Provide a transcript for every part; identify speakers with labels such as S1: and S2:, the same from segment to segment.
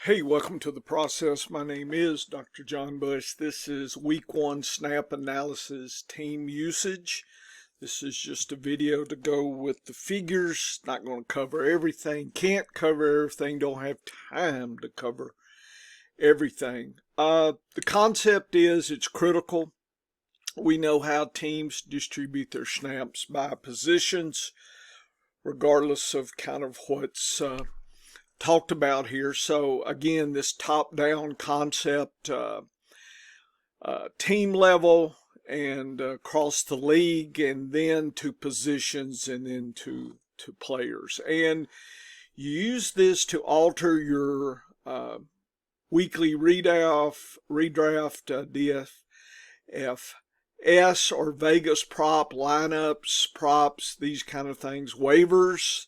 S1: Hey, welcome to the process. My name is Dr. John Bush. This is week 1 snap analysis team usage. This is just a video to go with the figures. Not going to cover everything. Can't cover everything. Don't have time to cover everything. The concept is it's critical. We know how teams distribute their snaps by positions, regardless of kind of what's talked about here. So again, this top-down concept, team level and across the league, and then to positions, and then to players. And you use this to alter your weekly redraft, DFS or Vegas prop lineups, props, these kind of things, waivers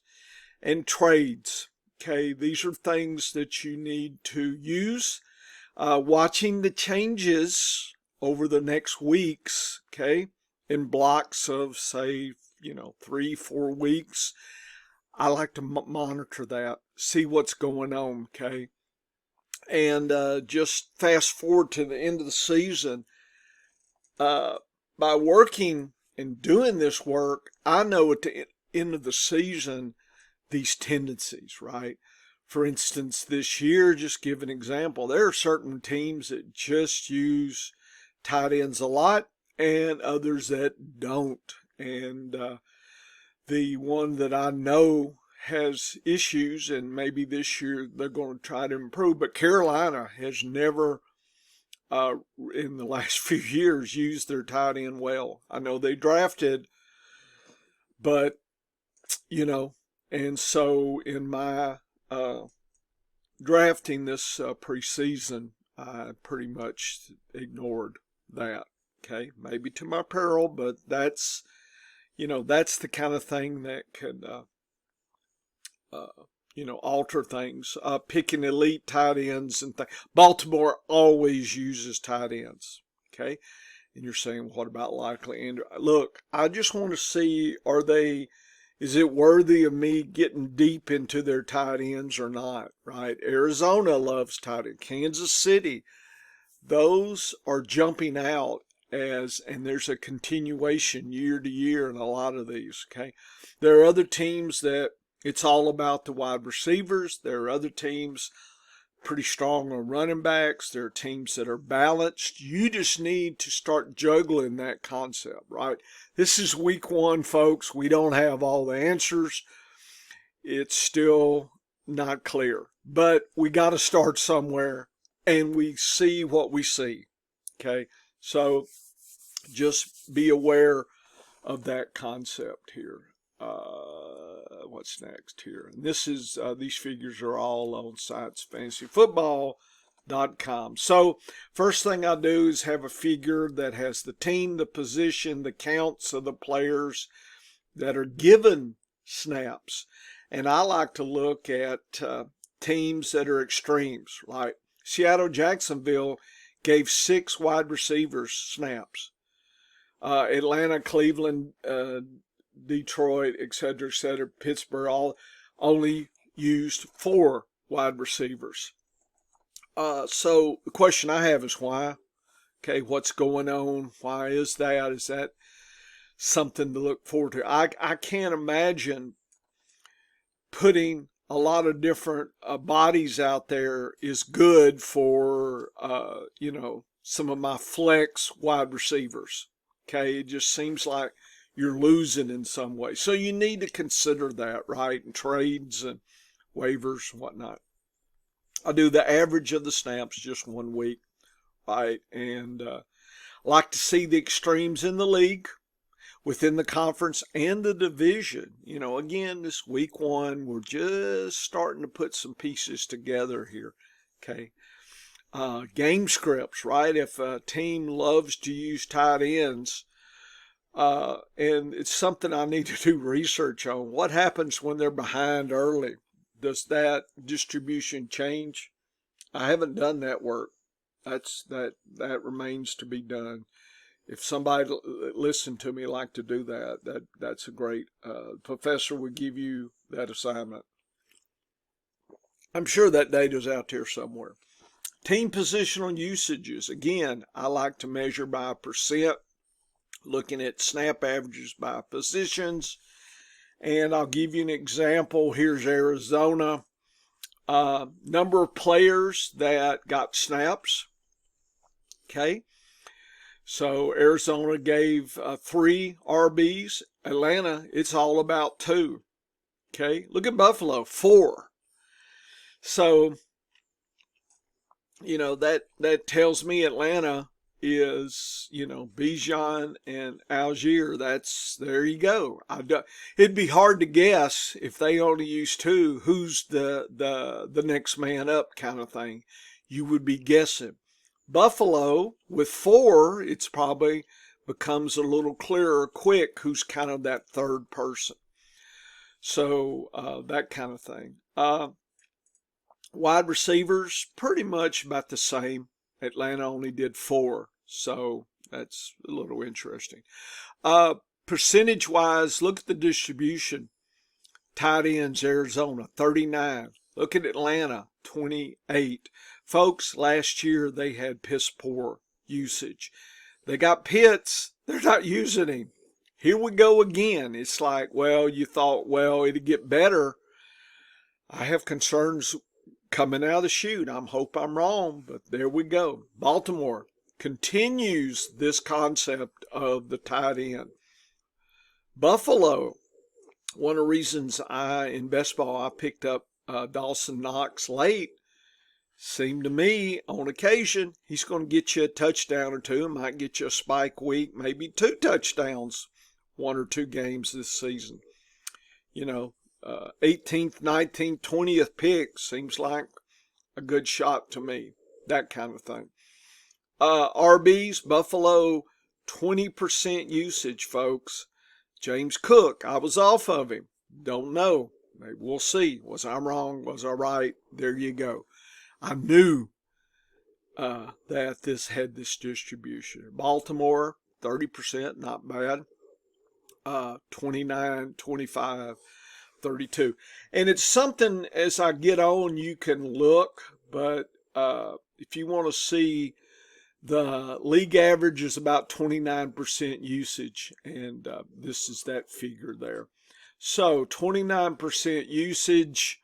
S1: and trades. Okay, these are things that you need to use. Watching the changes over the next weeks, okay, in blocks of, say, 3-4 weeks. I like to monitor that, see what's going on, okay? And just fast forward to the end of the season. By working and doing this work, I know at the end of the season these tendencies, right? For instance, this year, just give an example, there are certain teams that just use tight ends a lot and others that don't. And the one that I know has issues, and maybe this year they're going to try to improve, but Carolina has never in the last few years used their tight end well. I know they drafted, but and so in my drafting this preseason, I pretty much ignored that. Okay, maybe to my peril, but that's the kind of thing that could alter things. Picking elite tight ends and things. Baltimore always uses tight ends. Okay, and you're saying, what about likely? And look, I just want to see, is it worthy of me getting deep into their tight ends or not, right? Arizona loves tight ends. Kansas City, those are jumping out and there's a continuation year to year in a lot of these, okay? There are other teams that it's all about the wide receivers. There are other teams pretty strong on running backs. There are teams that are balanced. You just need to start juggling that concept, right? This is week 1, folks. We don't have all the answers. It's still not clear, but we got to start somewhere, and we see what we see. Okay, so just be aware of that concept here. What's next here? And this is these figures are all on scienceffantasyfootball.com. So first thing I do is have a figure that has the team, the position, the counts of the players that are given snaps. And I like to look at teams that are extremes, like Seattle-Jacksonville gave 6 wide receivers snaps. Atlanta, Cleveland, Detroit, etc., Pittsburgh, all only used 4 wide receivers. So the question I have is why? Okay, what's going on? Why is that? Is that something to look forward to? I can't imagine putting a lot of different bodies out there is good for, some of my flex wide receivers. Okay, it just seems like you're losing in some way. So you need to consider that, right? And trades and waivers and whatnot. I do the average of the snaps just 1 week, right? And like to see the extremes in the league, within the conference and the division. Again, this week 1, we're just starting to put some pieces together here. Okay. Game scripts, right? If a team loves to use tight ends, and it's something I need to do research on. What happens when they're behind early? Does that distribution change? I haven't done that work. That remains to be done. If somebody listened to me like to do that's a great professor would give you that assignment. I'm sure that data's out there somewhere. Team positional usages. Again, I like to measure by percent, looking at snap averages by positions. And I'll give you an example. Here's Arizona. Number of players that got snaps. Okay. So Arizona gave 3 RBs. Atlanta, it's all about 2. Okay. Look at Buffalo, 4. So, that tells me Atlanta is, Bijan and Algier. There you go. It'd be hard to guess if they only use 2, who's the next man up kind of thing. You would be guessing. Buffalo with 4, it's probably becomes a little clearer quick who's kind of that third person. So that kind of thing. Wide receivers, pretty much about the same. Atlanta only did 4, so that's a little interesting. Percentage-wise, look at the distribution. Tight ends, Arizona, 39. Look at Atlanta, 28. Folks, last year they had piss-poor usage. They got Pitts. They're not using him. Here we go again. It's like, well, you thought, well, it'd get better. I have concerns coming out of the chute. I hope I'm wrong, but there we go. Baltimore continues this concept of the tight end. Buffalo, one of the reasons in best ball I picked up Dawson Knox late, seemed to me on occasion he's going to get you a touchdown or 2, might get you a spike week, maybe 2 touchdowns, 1 or 2 games this season. 18th, 19th, 20th pick seems like a good shot to me. That kind of thing. RBs, Buffalo, 20% usage, folks. James Cook, I was off of him. Don't know. Maybe we'll see. Was I wrong? Was I right? There you go. I knew that this had this distribution. Baltimore, 30%, not bad. 29, 25. 32. And it's something as I get on you can look, but if you want to see, the league average is about 29% usage, and this is that figure there. So 29% usage,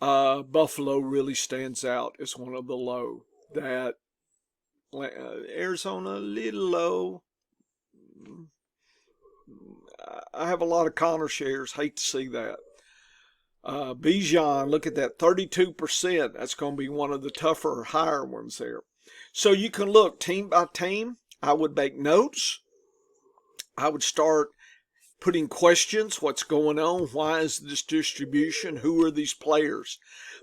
S1: Buffalo really stands out as one of the low. That Arizona, a little low. I have a lot of Connor shares. Hate to see that. Bijan, look at that, 32%. That's going to be one of the tougher, higher ones there. So you can look team by team. I would make notes. I would start putting questions. What's going on? Why is this distribution? Who are these players?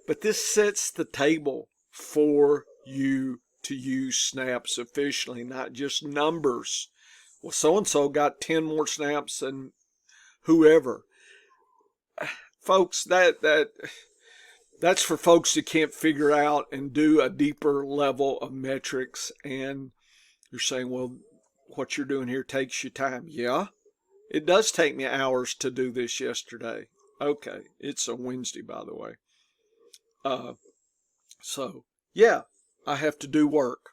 S1: But this sets the table for you to use snaps efficiently, not just numbers. Well, so-and-so got 10 more snaps than whoever. Folks, that's for folks that can't figure out and do a deeper level of metrics. And you're saying, well, what you're doing here takes you time. Yeah, it does take me hours to do this yesterday. Okay, it's a Wednesday, by the way. So, yeah, I have to do work.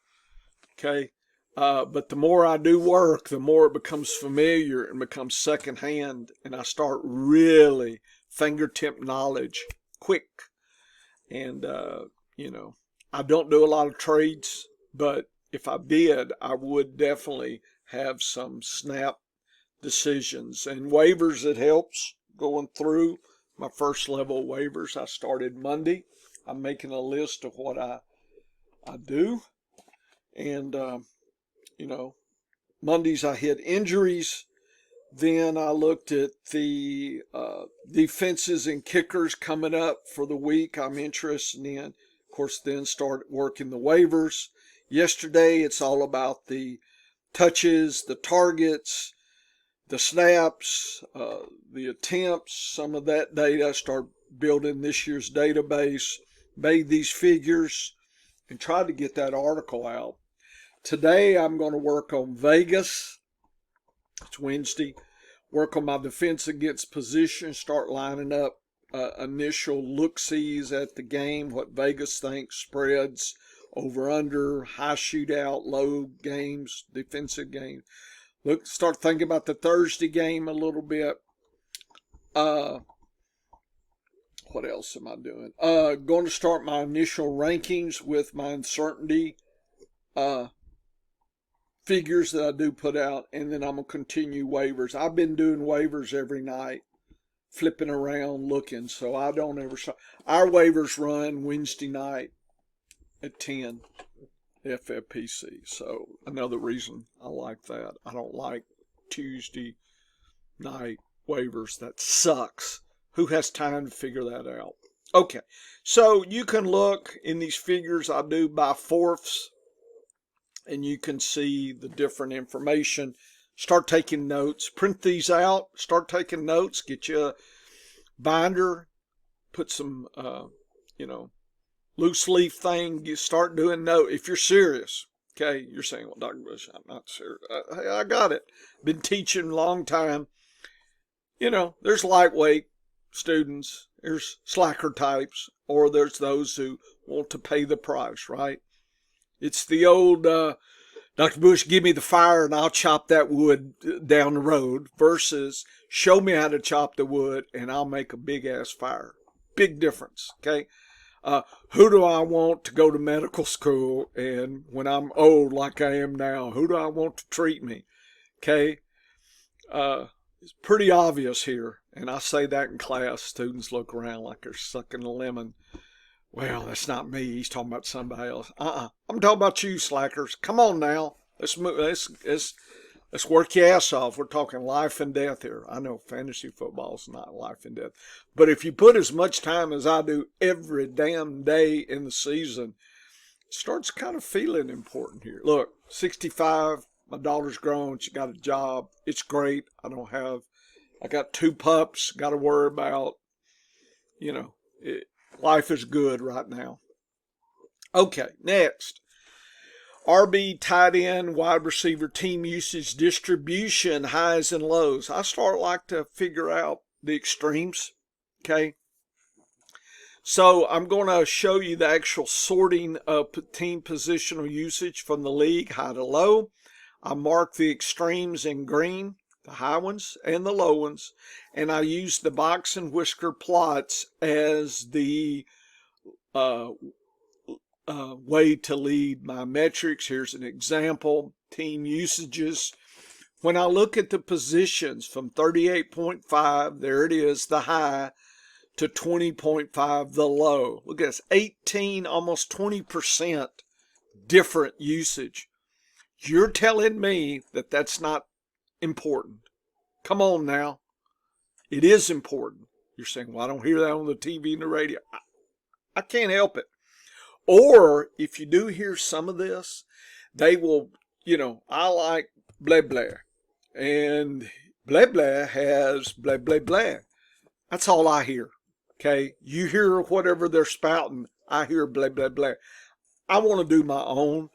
S1: Okay. But the more I do work, the more it becomes familiar and becomes secondhand, and I start really fingertip knowledge quick. And, I don't do a lot of trades, but if I did, I would definitely have some snap decisions. And waivers, it helps going through my first level waivers. I started Monday. I'm making a list of what I do. And, Mondays I hit injuries. Then I looked at the defenses and kickers coming up for the week I'm interested in. Of course, then start working the waivers. Yesterday, it's all about the touches, the targets, the snaps, the attempts, some of that data. Start building this year's database, made these figures, and tried to get that article out. Today, I'm going to work on Vegas. It's Wednesday. Work on my defense against position. Start lining up initial look-sees at the game, what Vegas thinks, spreads, over-under, high shootout, low games, defensive games. Start thinking about the Thursday game a little bit. What else am I doing? Going to start my initial rankings with my uncertainty figures that I do put out, and then I'm going to continue waivers. I've been doing waivers every night, flipping around, looking, so I don't ever stop. Our waivers run Wednesday night at 10 FFPC, so another reason I like that. I don't like Tuesday night waivers. That sucks. Who has time to figure that out? Okay, so you can look in these figures I do by fourths, and you can see the different information. Start taking notes. Print these out. Start taking notes. Get you a binder. Put some, loose leaf thing. You start doing note. If you're serious, okay, you're saying, well, Dr. Bush, I'm not serious. Hey, I got it. Been teaching a long time. There's lightweight students. There's slacker types. Or there's those who want to pay the price, right? It's the old, Dr. Bush, give me the fire and I'll chop that wood down the road versus show me how to chop the wood and I'll make a big-ass fire. Big difference, okay? Who do I want to go to medical school, and when I'm old like I am now, who do I want to treat me, okay? It's pretty obvious here, and I say that in class. Students look around like they're sucking a lemon. Well, that's not me. He's talking about somebody else. I'm talking about you, slackers. Come on now. Let's move. Let's work your ass off. We're talking life and death here. I know fantasy football is not life and death. But if you put as much time as I do every damn day in the season, it starts kind of feeling important here. Look, 65. My daughter's grown. She got a job. It's great. I got 2 pups. Got to worry about, life is good right now. Okay, next. RB, tight end, wide receiver, team usage, distribution, highs and lows. I like to figure out the extremes, okay? So I'm going to show you the actual sorting of team positional usage from the league, high to low. I mark the extremes in green, the high ones and the low ones, and I use the box and whisker plots as the way to lead my metrics. Here's an example. Team usages. When I look at the positions from 38.5, there it is, the high, to 20.5, the low. Look at this, 18, almost 20% different usage. You're telling me that that's not important. Come on now. It is important. You're saying, well, I don't hear that on the TV and the radio. I can't help it. Or if you do hear some of this, they will, I like blah, blah. And blah, blah has blah, blah, blah. That's all I hear. Okay? You hear whatever they're spouting. I hear blah, blah, blah. I want to do my own.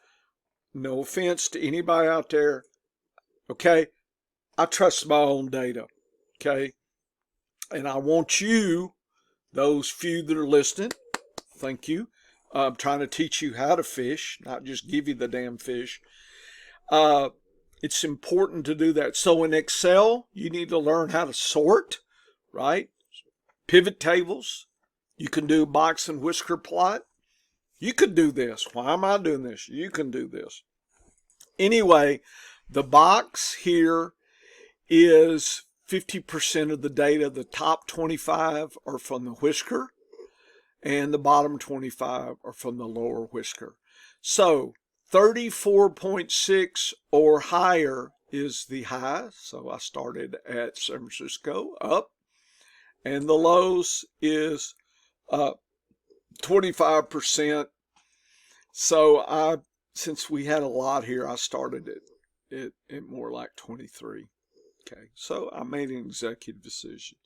S1: No offense to anybody out there. Okay? I trust my own data. Okay? And I want you, those few that are listening, thank you. I'm trying to teach you how to fish, not just give you the damn fish. It's important to do that. So in Excel, you need to learn how to sort, right? Pivot tables. You can do box and whisker plot. You could do this. Why am I doing this? You can do this. Anyway, the box here is 50% of the data. The top 25 are from the whisker, and the bottom 25 are from the lower whisker. So 34.6 or higher is the high. So I started at San Francisco, up. And the lows is 25%. So since we had a lot here, I started it more like 23. Okay, so I made an executive decision.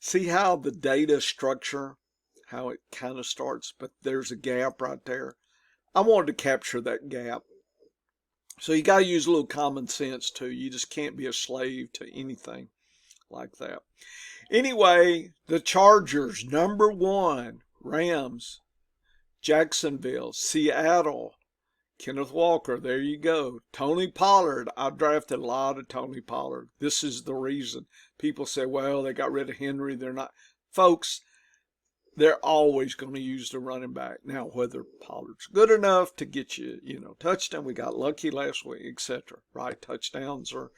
S1: See how the data structure, how it kind of starts, but there's a gap right there. I wanted to capture that gap. So you got to use a little common sense too. You just can't be a slave to anything like that. Anyway, the Chargers, #1, Rams, Jacksonville, Seattle, Kenneth Walker, there you go. Tony Pollard, I drafted a lot of Tony Pollard. This is the reason. People say, well, they got rid of Henry. They're not. Folks, they're always going to use the running back. Now, whether Pollard's good enough to get you, touchdown, we got lucky last week, etc. Right? Touchdowns are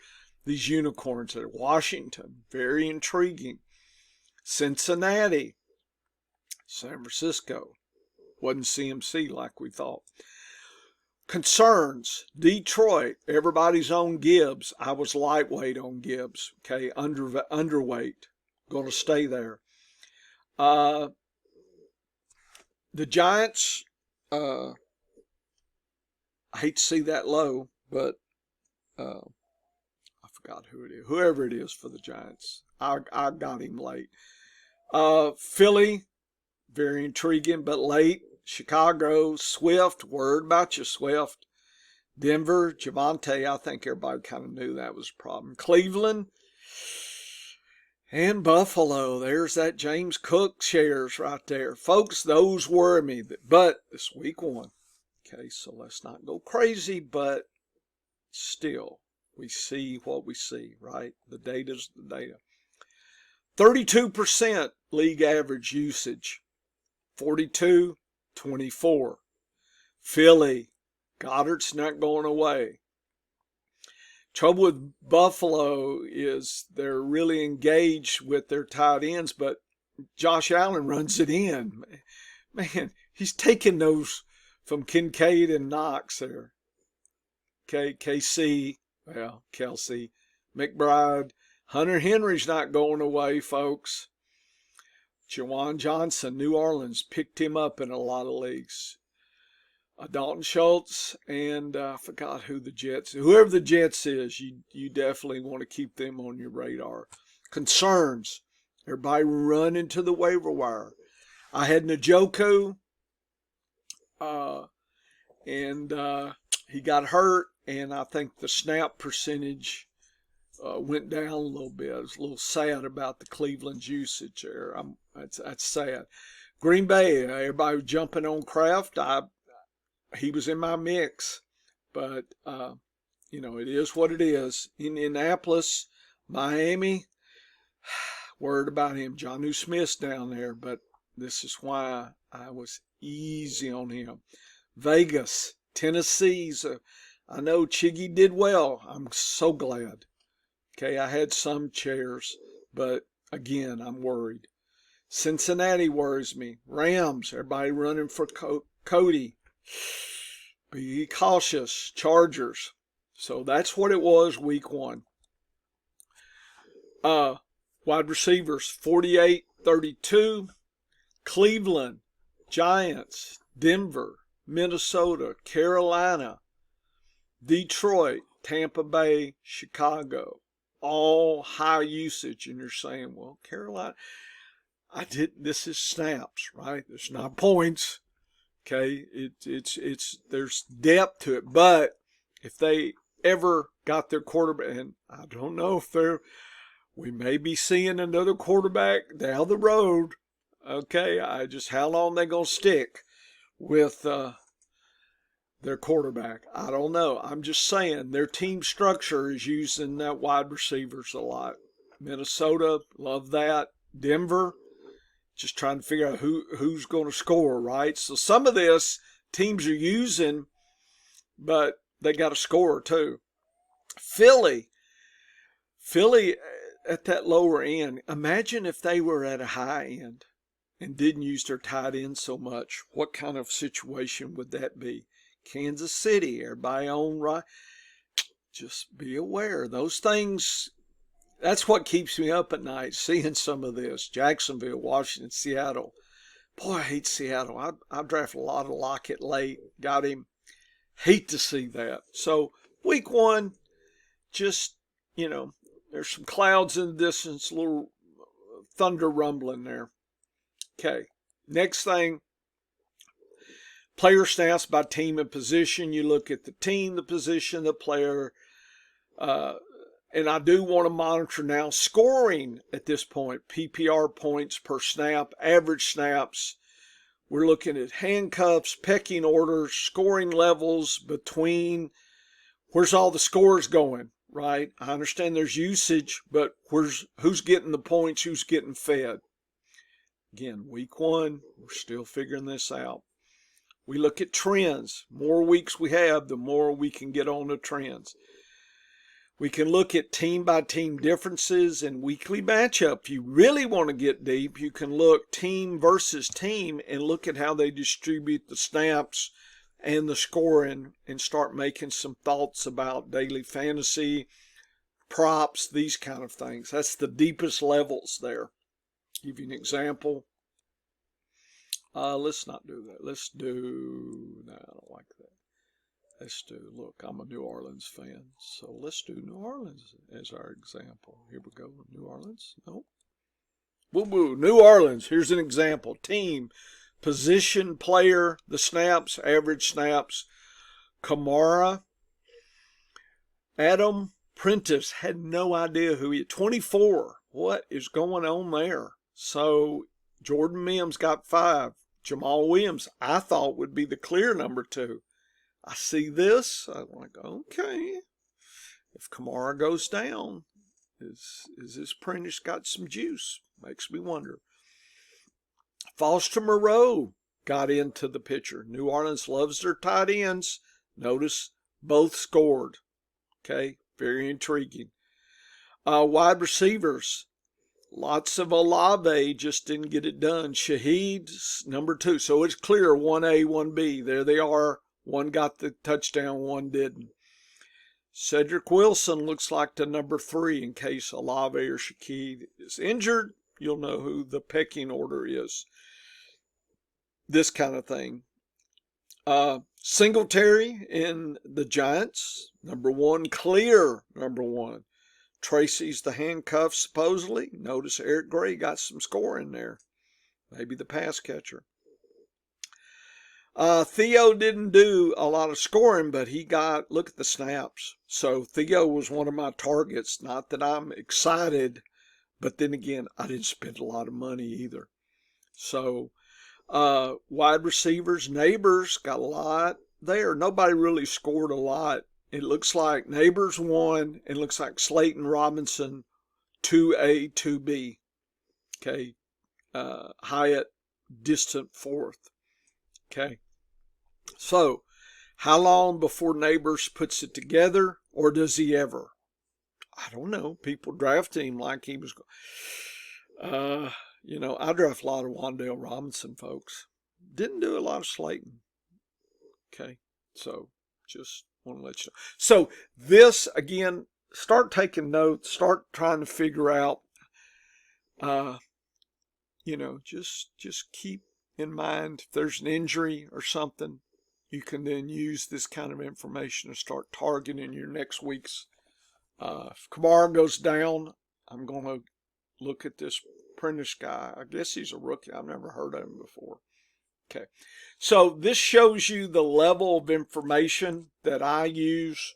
S1: these unicorns at Washington. Very intriguing. Cincinnati, San Francisco. Wasn't CMC like we thought. Concerns, Detroit, everybody's on Gibbs. I was lightweight on Gibbs, okay, underweight, going to stay there. The Giants, I hate to see that low, but I forgot who it is. Whoever it is for the Giants, I got him late. Philly, very intriguing, but late. Chicago, Swift, word about you, Swift. Denver, Javonte, I think everybody kind of knew that was a problem. Cleveland and Buffalo, there's that James Cook shares right there. Folks, those worry me, but it's week 1. Okay, so let's not go crazy, but still, we see what we see, right? The data's the data. 32% league average usage, 42-24. Philly, Goddard's not going away. Trouble with Buffalo is they're really engaged with their tight ends, but Josh Allen runs it in. Man, he's taking those from Kincaid and Knox there. KC, well, Kelsey, McBride. Hunter Henry's not going away, folks. Jawan Johnson, New Orleans, picked him up in a lot of leagues. Dalton Schultz, and I forgot whoever the Jets is, you definitely want to keep them on your radar. Concerns, everybody running to the waiver wire. I had Njoku, and he got hurt, and I think the snap percentage went down a little bit. I was a little sad about the Cleveland's usage there. That's sad. Green Bay, everybody was jumping on Kraft. He was in my mix, but it is what it is. Indianapolis, Miami, word about him. Jonnu Smith's down there, but this is why I was easy on him. Vegas, Tennessee's. I know Chiggy did well. I'm so glad. Okay, I had some chairs, but again, I'm worried. Cincinnati worries me. Rams, everybody running for Cody. Be cautious. Chargers. So that's what it was week 1. Wide receivers, 48-32. Cleveland, Giants, Denver, Minnesota, Carolina, Detroit, Tampa Bay, Chicago. All high usage. And you're saying, well, Carolina, this is snaps, right? It's not points. Okay, it's there's depth to it, but if they ever got their quarterback, and I don't know if we may be seeing another quarterback down the road. Okay, how long they gonna stick with their quarterback? I don't know. I'm just saying their team structure is using that wide receivers a lot. Minnesota, love that. Denver, just trying to figure out who's going to score, right? So some of this teams are using, but they got a scorer too. Philly at that lower end. Imagine if they were at a high end and didn't use their tight end so much. What kind of situation would that be? Kansas City, everybody on right. Just be aware. Those things. That's what keeps me up at night, seeing some of this. Jacksonville, Washington, Seattle. Boy, I hate Seattle. I drafted a lot of Lockett late. Got him. Hate to see that. So, week 1, just, there's some clouds in the distance, a little thunder rumbling there. Okay, next thing, player snaps by team and position. You look at the team, the position, the player, And I do want to monitor now scoring at this point, PPR points per snap, average snaps. We're looking at handcuffs, pecking orders, scoring levels between. Where's all the scores going, right? I understand there's usage, but who's getting the points, who's getting fed? Again, week 1, we're still figuring this out. We look at trends. More weeks we have, the more we can get on the trends. We can look at team-by-team differences and weekly matchup. If you really want to get deep, you can look team versus team and look at how they distribute the snaps and the scoring and start making some thoughts about daily fantasy, props, these kind of things. That's the deepest levels there. Give you an example. Let's not do that. Let's do, no, I don't like that. Let's do, look, I'm a New Orleans fan, so let's do New Orleans as our example. Here we go, New Orleans. Nope. Woo-woo, New Orleans. Here's an example. Team, position, player, the snaps, average snaps. Kamara. Adam Prentice, had no idea who he is. 24. What is going on there? So Jordan Mims got 5. Jamal Williams, I thought would be the clear number 2. I see this, I'm like, okay, if Kamara goes down, is this Prentice got some juice? Makes me wonder. Foster Moreau got into the picture. New Orleans loves their tight ends. Notice both scored. Okay, very intriguing. Wide receivers, lots of Olave, just didn't get it done. Shaheed's number 2, so it's clear 1A, 1B. There they are. One got the touchdown, one didn't. Cedric Wilson looks like the number 3 in case Olave or Shaheed is injured. You'll know who the pecking order is. This kind of thing. Singletary in the Giants, number 1, clear number 1. Tracy's the handcuff, supposedly. Notice Eric Gray got some scoring there. Maybe the pass catcher. Theo didn't do a lot of scoring, but he got, look at the snaps. So Theo was one of my targets. Not that I'm excited, but then again, I didn't spend a lot of money either. So wide receivers, Neighbors got a lot there. Nobody really scored a lot. It looks like Neighbors 1. It looks like Slayton Robinson 2A, 2B. Okay. Hyatt distant 4th. Okay. So, how long before Neighbors puts it together, or does he ever? I don't know. People draft him like he was. You know, I draft a lot of Wan'Dale Robinson, folks. Didn't do a lot of Slayton. Okay, so just want to let you know. So this again, start taking notes. Start trying to figure out. You know, just keep in mind if there's an injury or something, you can then use this kind of information to start targeting your next week's. If Kamara goes down, I'm going to look at this Prentice guy. I guess he's a rookie. I've never heard of him before. Okay. So this shows you the level of information that I use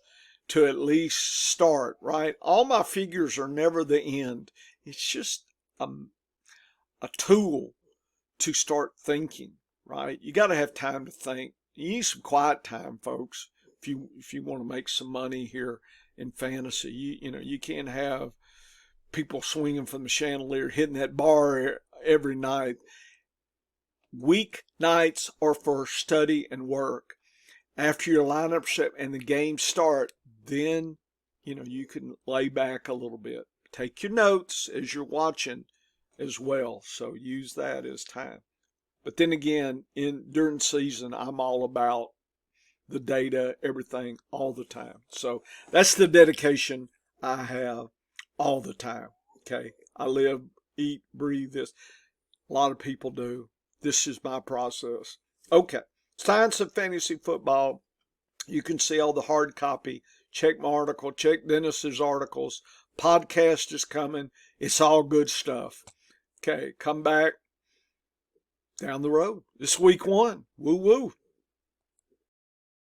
S1: to at least start, right? All my figures are never the end. It's just a tool to start thinking, right? You got to have time to think. You need some quiet time, folks, if you want to make some money here in fantasy. You know, you can't have people swinging from the chandelier, hitting that bar every night. Week nights are for study and work. After your lineup set and the games start, then, you know, you can lay back a little bit. Take your notes as you're watching as well. So use that as time. But then again, during season, I'm all about the data, everything, all the time. So that's the dedication I have all the time. Okay. I live, eat, breathe this. A lot of people do. This is my process. Okay. Science of Fantasy Football. You can see all the hard copy. Check my article. Check Dennis's articles. Podcast is coming. It's all good stuff. Okay. Come back down the road. It's week 1. Woo woo.